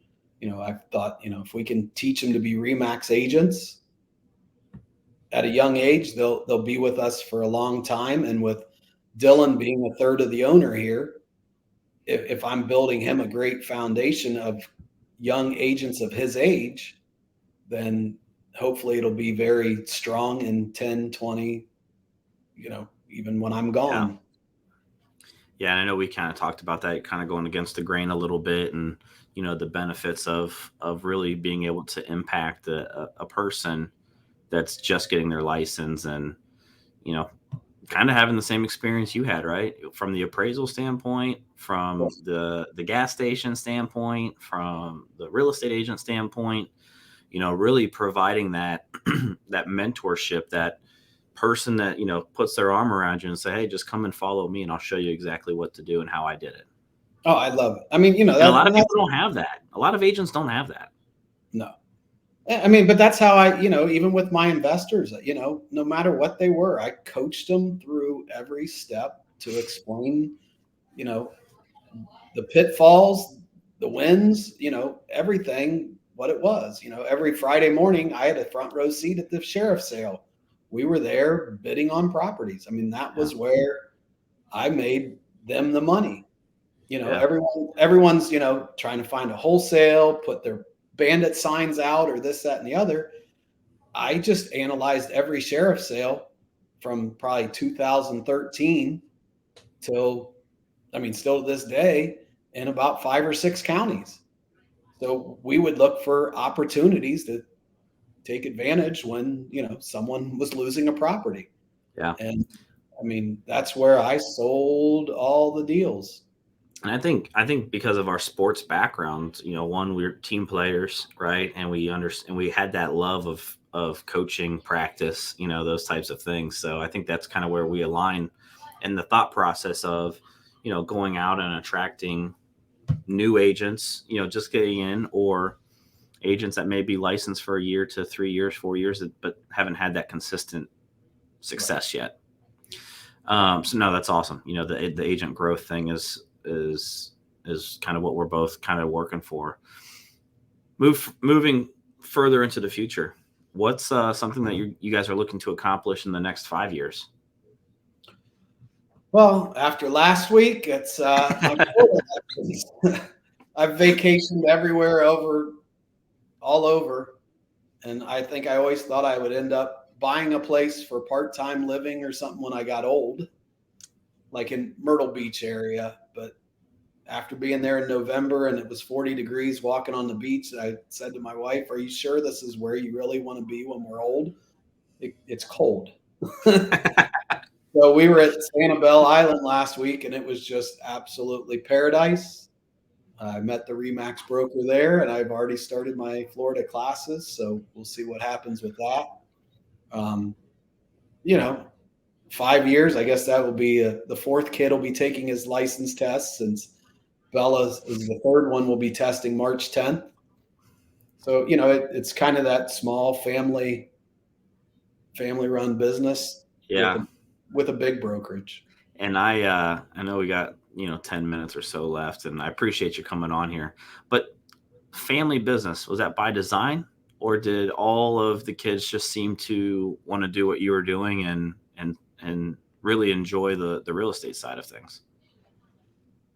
I've thought if we can teach them to be Remax agents at a young age, they'll be with us for a long time. And with Dylan being a third of the owner here, if I'm building him a great foundation of young agents of his age, then hopefully it'll be very strong in 10, 20, even when I'm Yeah. gone. Yeah, and I know we kind of talked about that, kind of going against the grain a little bit, and the benefits of really being able to impact a person that's just getting their license, and you know kind of having the same experience you had, right? From the appraisal standpoint, from the gas station standpoint, from the real estate agent standpoint, really providing that that mentorship, that person that puts their arm around you and say, hey, just come and follow me and I'll show you exactly what to do and how I did it. Oh, I love it. I mean, And a lot of people don't have that. A lot of agents don't have that. no. I mean, but that's how I, even with my investors, no matter what they were, I coached them through every step to explain, you know, the pitfalls, the wins, everything, what it was. Every Friday morning, I had a front row seat at the sheriff's sale. We were there bidding on properties. I mean, that Yeah. was where I made them the money. Yeah. Everyone's, trying to find a wholesale, put their bandit signs out or this, that, and the other. I just analyzed every sheriff's sale from probably 2013 till, still to this day, in about 5 or 6 counties. So we would look for opportunities to take advantage when, someone was losing a property. Yeah. And that's where I sold all the deals. And I think because of our sports background, one, we're team players, right? And we understand, we had that love of coaching, practice, those types of things. So I think that's kind of where we align in the thought process of, going out and attracting new agents, just getting in, or agents that may be licensed for a year to 3 years, 4 years, but haven't had that consistent success yet. So no, that's awesome. The agent growth thing is kind of what we're both kind of working for. Moving further into the future, what's something that you guys are looking to accomplish in the next 5 years? Well, after last week, it's my I've vacationed everywhere all over. And I think I always thought I would end up buying a place for part-time living or something when I got old, like in Myrtle Beach area. But after being there in November and it was 40 degrees walking on the beach, I said to my wife, are you sure this is where you really want to be when we're old? It's cold. So we were at Sanibel Island last week and it was just absolutely paradise. I met the Remax broker there, and I've already started my Florida classes, so we'll see what happens with that. Um, you know, 5 years, I guess that will be the fourth kid will be taking his license test, since Bella is the third one will be testing March 10th. So it's kind of that small family run business Yeah. with a big brokerage. And I know we got 10 minutes or so left, and I appreciate you coming on here. But family business, was that by design, or did all of the kids just seem to want to do what you were doing and really enjoy the real estate side of things?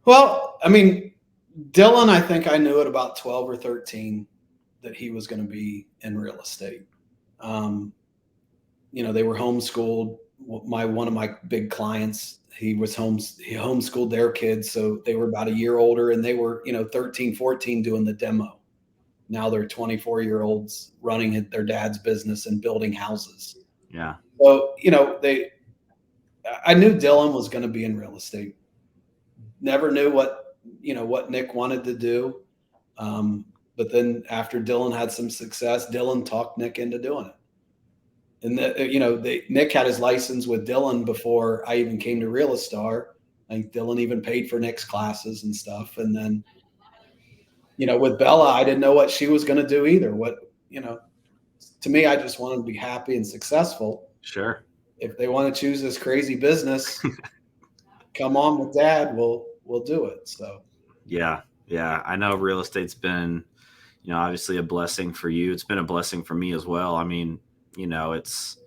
Well, Dylan, I think I knew at about 12 or 13 that he was going to be in real estate. They were homeschooled. One of my big clients, he homeschooled their kids. So they were about a year older, and they were, 13, 14 doing the demo. Now they're 24-year-olds running their dad's business and building houses. Yeah. So, I knew Dylan was going to be in real estate. Never knew what Nick wanted to do. But then after Dylan had some success, Dylan talked Nick into doing it. And Nick had his license with Dylan before I even came to Realestar. I think Dylan even paid for Nick's classes and stuff. And then, with Bella, I didn't know what she was going to do either. To me, I just wanted to be happy and successful. Sure. If they want to choose this crazy business, come on with Dad. We'll do it. So. Yeah. I know real estate's been, obviously a blessing for you. It's been a blessing for me as well. I mean, it's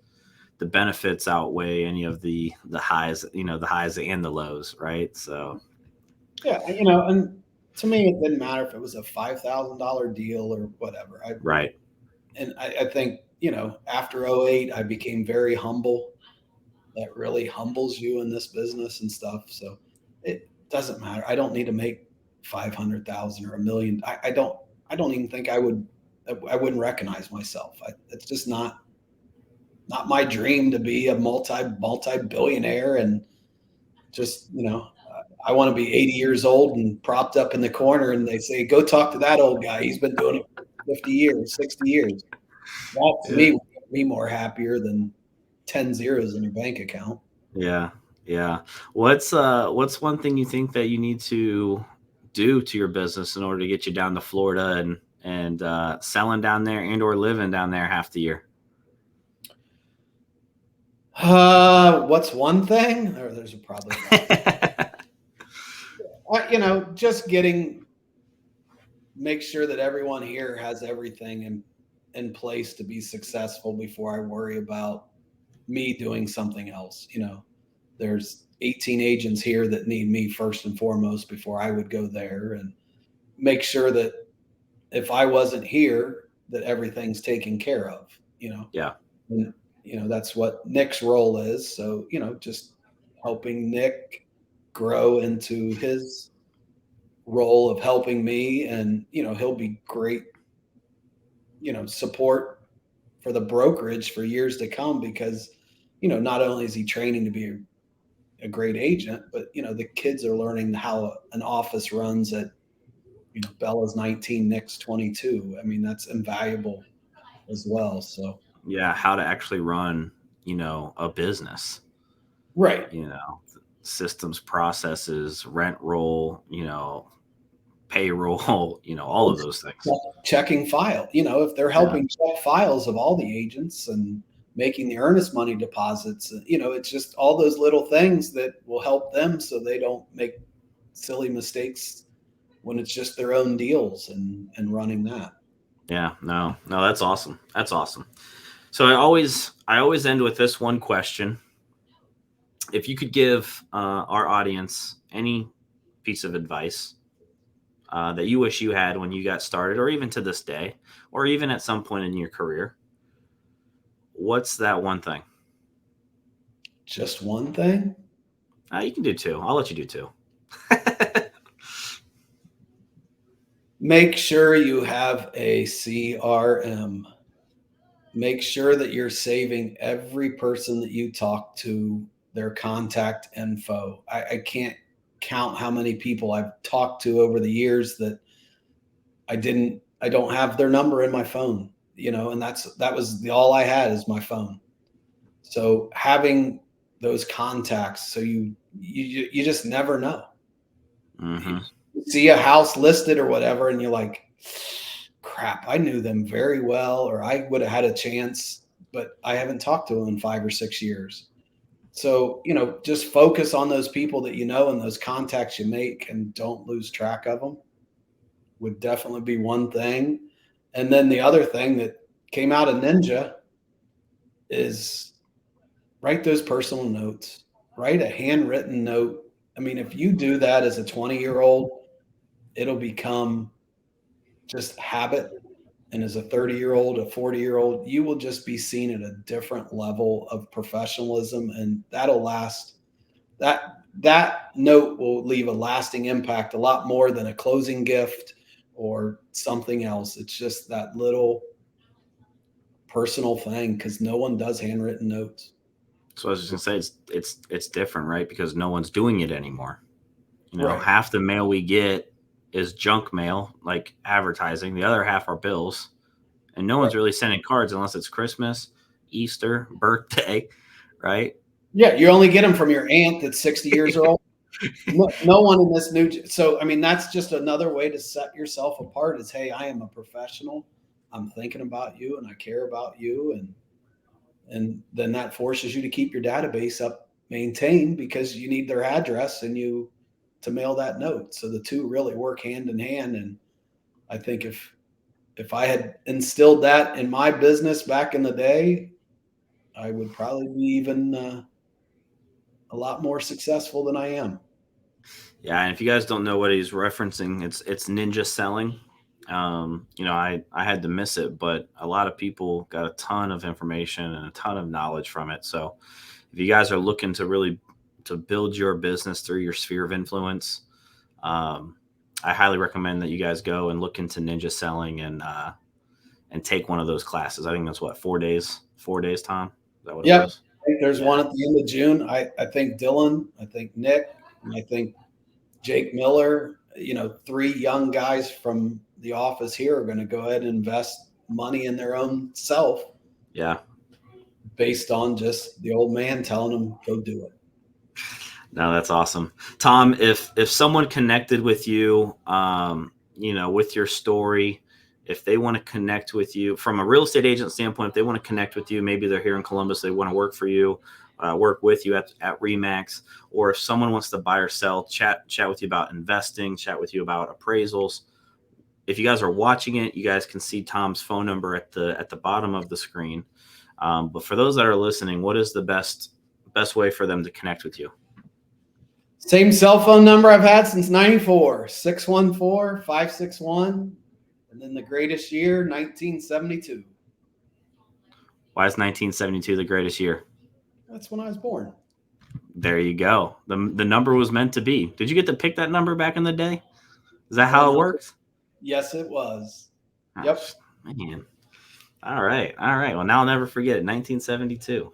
the benefits outweigh any of the highs, the highs and the lows, right? So. Yeah. And to me, it didn't matter if it was a $5,000 deal or whatever. Right. And I think, after 2008, I became very humble. That really humbles you in this business and stuff. So it doesn't matter. I don't need to make 500,000 or $1 million. I don't even think I wouldn't recognize myself. It's just not my dream to be a multi-billionaire and just, I want to be 80 years old and propped up in the corner and they say, go talk to that old guy. He's been doing it for 50 years, 60 years. That to me would make me more happier than 10 zeros in your bank account. Yeah. What's one thing you think that you need to do to your business in order to get you down to Florida and selling down there and or living down there half the year? What's one thing? There's a probably just make sure that everyone here has everything in place to be successful before I worry about me doing something else. There's 18 agents here that need me first and foremost before I would go there, and make sure that if I wasn't here, that everything's taken care of, Yeah. And, that's what Nick's role is. So, just helping Nick grow into his role of helping me, and, he'll be great, support for the brokerage for years to come, because, not only is he training to be a great agent, but, the kids are learning how an office runs at, Bella's 19, Nick's 22. I mean, that's invaluable as well. So, yeah, how to actually run, a business. Right. Systems, processes, rent roll, payroll, all of those things. Checking file, if they're helping check files of all the agents and making the earnest money deposits, it's just all those little things that will help them so they don't make silly mistakes when it's just their own deals and running that. Yeah, no, that's awesome. That's awesome. So I always end with this one question. If you could give our audience any piece of advice that you wish you had when you got started, or even to this day, or even at some point in your career, what's that one thing? Just one thing? You can do two. I'll let you do two. Make sure you have a CRM. Make sure that you're saving every person that you talk to, their contact info. I can't count how many people I've talked to over the years that I don't have their number in my phone, and that was all I had is my phone. So having those contacts, so you just never know. Mm-hmm. You see a house listed or whatever, and you're like, crap, I knew them very well, or I would have had a chance, but I haven't talked to them in 5 or 6 years. So, just focus on those people that and those contacts you make, and don't lose track of them, would definitely be one thing. And then the other thing that came out of Ninja is write those personal notes, write a handwritten note. I mean, if you do that as a 20-year-old, it'll become just habit. and as a 30-year-old, a 40-year-old, you will just be seen at a different level of professionalism, and that'll last. That note will leave a lasting impact, a lot more than a closing gift or something else. It's just that little personal thing, because no one does handwritten notes. So I was just gonna say it's different, right? Because no one's doing it anymore. Right. Half the mail we get is junk mail, like advertising. The other half are bills, and no Right. one's really sending cards unless it's Christmas, Easter, birthday, right? Yeah, you only get them from your aunt that's 60 years old. No one in this new. So, I mean, that's just another way to set yourself apart is, hey, I am a professional. I'm thinking about you and I care about you. And then that forces you to keep your database up maintained, because you need their address and you to mail that note. So the two really work hand in hand. And I think if I had instilled that in my business back in the day, I would probably be even a lot more successful than I am. Yeah, and if you guys don't know what he's referencing, it's ninja selling. I had to miss it, but a lot of people got a ton of information and a ton of knowledge from it. So if you guys are looking to really to build your business through your sphere of influence, um, I highly recommend that you guys go and look into ninja selling and take one of those classes. I think that's what 4 days. 4 days, Tom. Is that what it Yep. was? I think there's Yeah. one at the end of June. I think Dylan, I think Nick, and I think Jake Miller, three young guys from the office here are going to go ahead and invest money in their own self Yeah. based on just the old man telling them, go do it. No, that's awesome, Tom. If someone connected with you, with your story, if they want to connect with you from a real estate agent standpoint, if they want to connect with you, maybe they're here in Columbus, they want to work for you, work with you at Remax, or if someone wants to buy or sell, chat with you about investing, chat with you about appraisals. If you guys are watching it, you guys can see Tom's phone number at the bottom of the screen. But for those that are listening, what is the best way for them to connect with you? Same cell phone number I've had since 94, 614-561. And then the greatest year, 1972. Why is 1972 the greatest year? That's when I was born. There you go. The number was meant to be. Did you get to pick that number back in the day? Is that how it 100. works? Yes, it was. Oh, Yep. man. All right. Well, now I'll never forget it. 1972.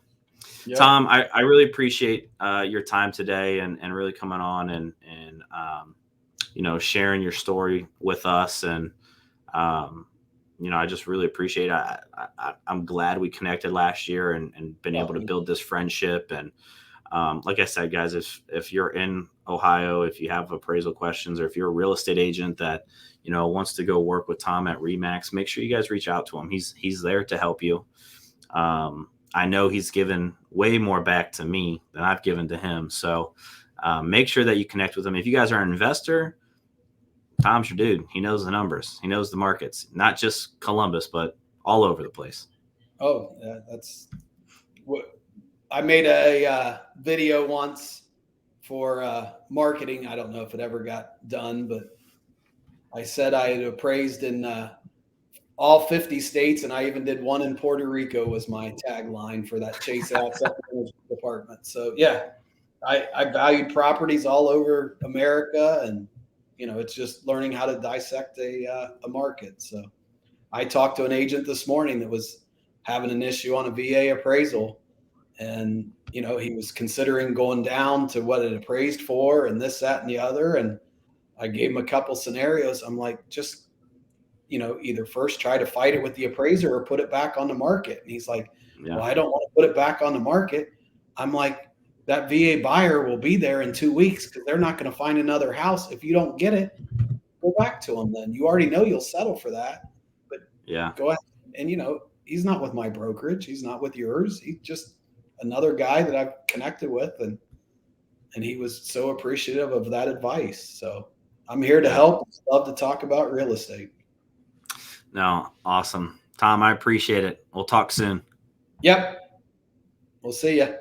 Yep. Tom, I really appreciate your time today and really coming on and sharing your story with us. And, I just really appreciate it. I'm glad we connected last year and been able to build this friendship. And like I said, guys, if you're in Ohio, if you have appraisal questions, or if you're a real estate agent that, wants to go work with Tom at Remax, make sure you guys reach out to him. He's there to help you. I know he's given way more back to me than I've given to him. So make sure that you connect with him. If you guys are an investor, Tom's your dude. He knows the numbers. He knows the markets, not just Columbus, but all over the place. Oh, yeah, that's what I made a video once for marketing. I don't know if it ever got done, but I said I had appraised in all 50 states, and I even did one in Puerto Rico was my tagline for that Chase Asset Management Department. So yeah, I valued properties all over America, and it's just learning how to dissect a market. So I talked to an agent this morning that was having an issue on a VA appraisal, and he was considering going down to what it appraised for, and this, that, and the other. And I gave him a couple scenarios. I'm like, just either first try to fight it with the appraiser or put it back on the market. And he's like, Yeah. well, I don't want to put it back on the market. I'm like, that VA buyer will be there in 2 weeks because they're not going to find another house. If you don't get it, go back to them. Then you already know you'll settle for that. But Yeah, go ahead. And he's not with my brokerage. He's not with yours. He's just another guy that I've connected with, and he was so appreciative of that advice. So I'm here to help. Love to talk about real estate. No, awesome. Tom, I appreciate it. We'll talk soon. Yep. We'll see you.